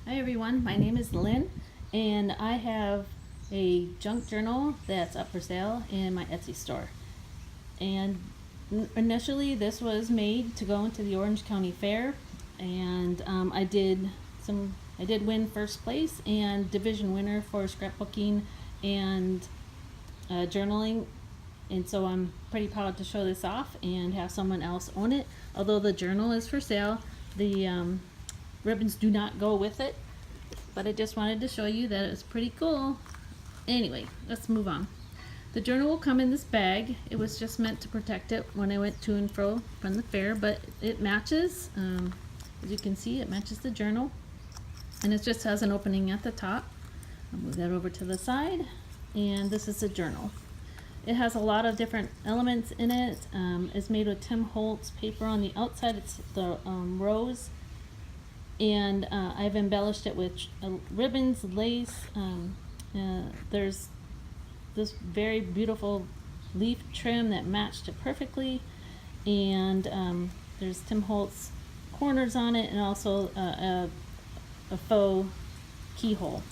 Hi everyone, my name is Lynn and I have a junk journal that's up for sale in my Etsy store. And initially this was made to go into the Orange County Fair, and I did win first place and division winner for scrapbooking and journaling, and so I'm pretty proud to show this off and have someone else own it. Although the journal is for sale, the ribbons do not go with it, but I just wanted to show you that it was pretty cool. Anyway, let's move on. The journal will come in this bag. It was just meant to protect it when I went to and fro from the fair, but it matches. As you can see, it matches the journal, and it just has an opening at the top. I'll move that over to the side, and this is the journal. It has a lot of different elements in it. It's made with Tim Holtz paper on the outside. It's the rose, and I've embellished it with ribbons, lace. There's this very beautiful leaf trim that matched it perfectly, and there's Tim Holtz corners on it, and also a faux keyhole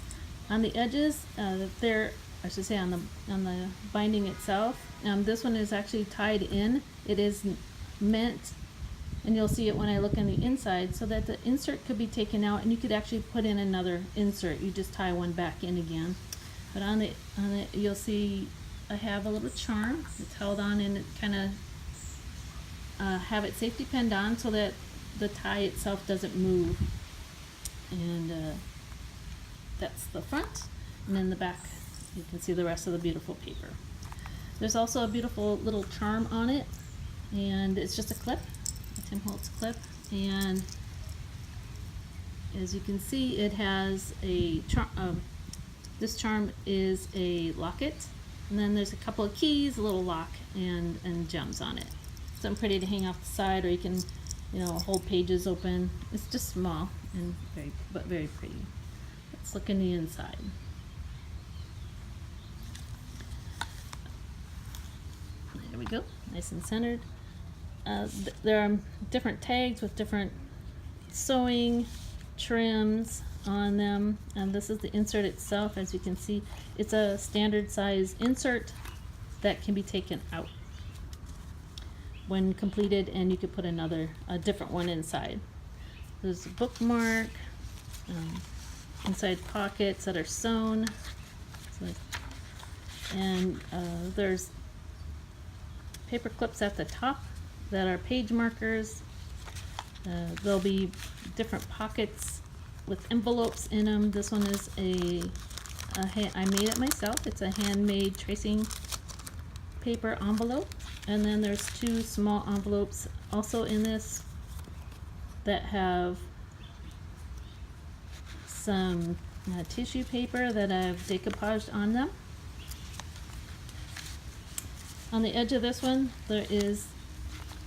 on the edges. I should say on the binding itself. This one is actually tied in. It is meant, and you'll see it when I look on the inside, so that the insert could be taken out and you could actually put in another insert. You just tie one back in again. But on it you'll see I have a little charm. It's held on, and it kind of have it safety pinned on so that the tie itself doesn't move. And that's the front, and then the back you can see the rest of the beautiful paper. There's also a beautiful little charm on it, and it's just a clip, a Tim Holtz clip, and as you can see it has a charm. This charm is a locket, and then there's a couple of keys, a little lock, and gems on it. Something pretty to hang off the side, or you can, hold pages open. It's just small and very pretty. Let's look in the inside. There we go, nice and centered. There are different tags with different sewing trims on them, and this is the insert itself. As you can see, it's a standard size insert that can be taken out when completed, and you could put a different one inside. There's a bookmark, inside pockets that are sewn, and there's paper clips at the top that are page markers. There'll be different pockets with envelopes in them. This one is I made it myself. It's a handmade tracing paper envelope, and then there's two small envelopes also in this that have some tissue paper that I've decoupaged on them. On the edge of this one there's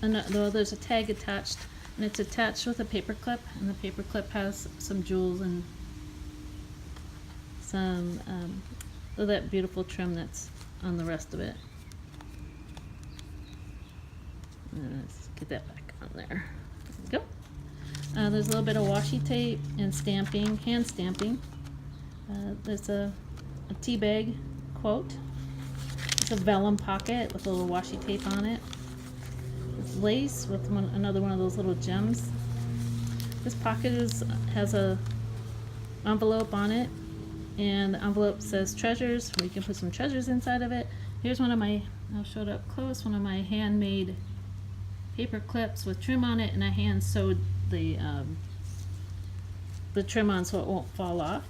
a tag attached, and it's attached with a paper clip, and the paper clip has some jewels and some of that beautiful trim that's on the rest of it. Let's get that back on there. There we go. There's a little bit of washi tape and stamping, hand stamping. There's a tea bag quote. It's a vellum pocket with a little washi tape on it. It's lace with another one of those little gems. This pocket has a envelope on it, and the envelope says treasures, where you can put some treasures inside of it. Here's I'll show it up close, one of my handmade paper clips with trim on it, and I hand sewed the trim on so it won't fall off.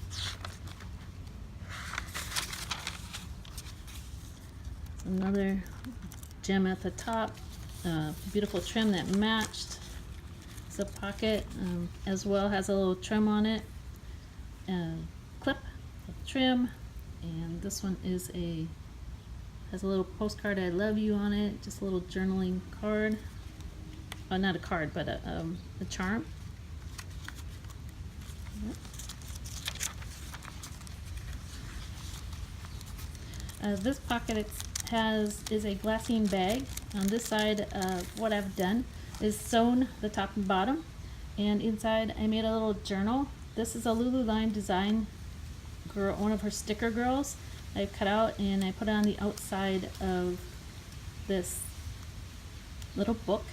Another gem at the top, beautiful trim that matched. It's a pocket, as well, has a little trim on it, clip of trim, and this one has a little postcard I love you on it, just a little journaling card. Not a card, but a charm. This pocket is a glassine bag. On this side, what I've done is sewn the top and bottom, and inside I made a little journal This is a Lululine design girl, one of her sticker girls I cut out, and I put it on the outside of this little book.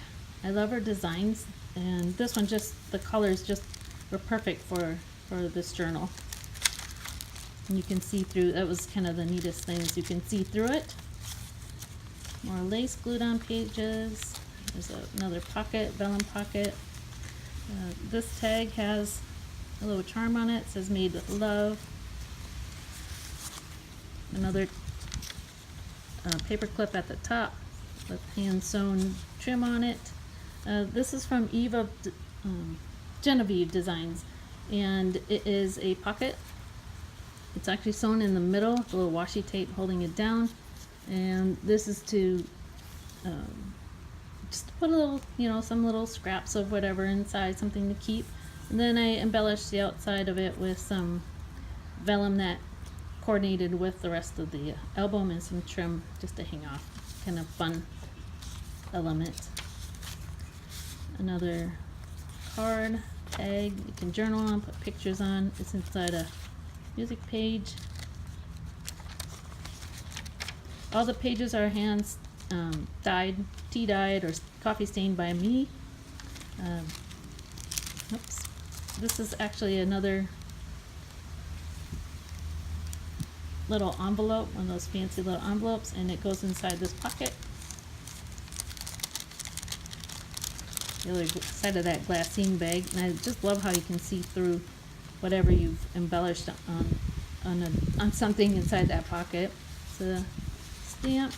I love her designs, and this one, just the colors just were perfect for this journal. And you can see through, that was kind of the neatest thing, is you can see through it. More lace glued on pages. There's another pocket, vellum pocket. This tag has a little charm on it. It says made with love. Another paper clip at the top with hand sewn trim on it. This is from Genevieve Designs, and it is a pocket. It's actually sewn in the middle, with a little washi tape holding it down. And this is to just put a little, some little scraps of whatever inside, something to keep. And then I embellished the outside of it with some vellum that coordinated with the rest of the album, and some trim just to hang off. Kind of fun element. Another card tag you can journal on, put pictures on. It's inside a music page. All the pages are hand dyed, tea dyed, or coffee stained by me. Oops. This is actually another little envelope, one of those fancy little envelopes, and it goes inside this pocket. The other side of that glassine bag, and I just love how you can see through whatever you've embellished on something inside that pocket. It's a stamp,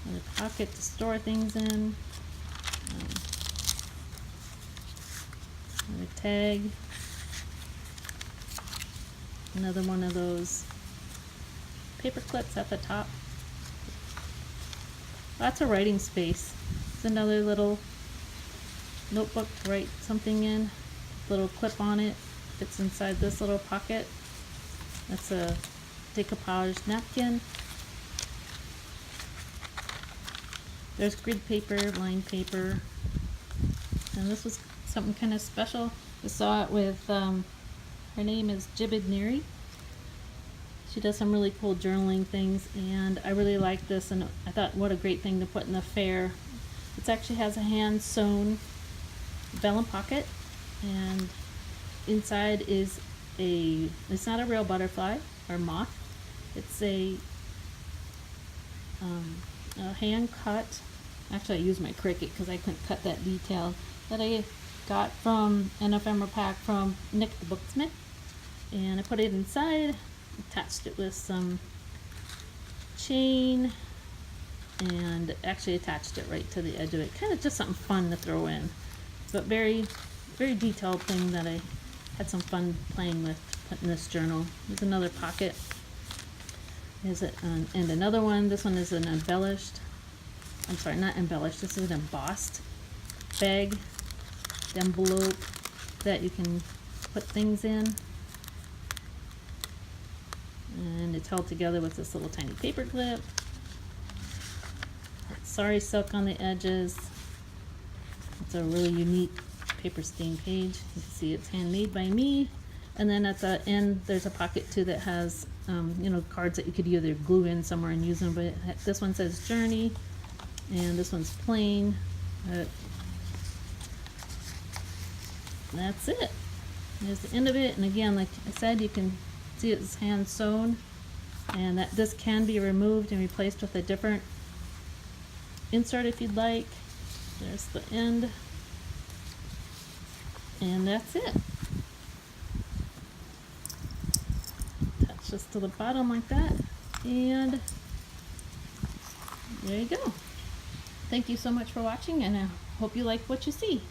another pocket to store things in, another tag, another one of those paper clips at the top. Lots of writing space. It's another little notebook to write something in. Little clip on it. Fits inside this little pocket. That's a decoupage napkin. There's grid paper, lined paper. And this was something kind of special. I saw it with, her name is Jibid Neri. She does some really cool journaling things, and I really like this, and I thought what a great thing to put in the fair. It actually has a hand sewn vellum pocket, and inside is it's not a real butterfly or moth. It's a hand cut. Actually, I used my Cricut because I couldn't cut that detail, that I got from an ephemera pack from Nick the Booksmith, and I put it inside. Attached it with some chain, and actually attached it right to the edge of it. Kind of just something fun to throw in, but very, very detailed thing that I had some fun playing with, putting this journal. There's another pocket. There's and another one. This one is an embellished. I'm sorry, not embellished. This is an embossed bag, envelope that you can put things in. And it's held together with this little tiny paper clip. Sari silk on the edges. It's a really unique paper stain page. You can see it's handmade by me. And then at the end, there's a pocket too that has, cards that you could either glue in somewhere and use them. But this one says Journey, and this one's plain. That's it. There's the end of it. And again, like I said, you can see it's hand sewn, and that this can be removed and replaced with a different insert if you'd like. There's the end, and that's it. Attach this to the bottom like that, and there you go. Thank you so much for watching, and I hope you like what you see.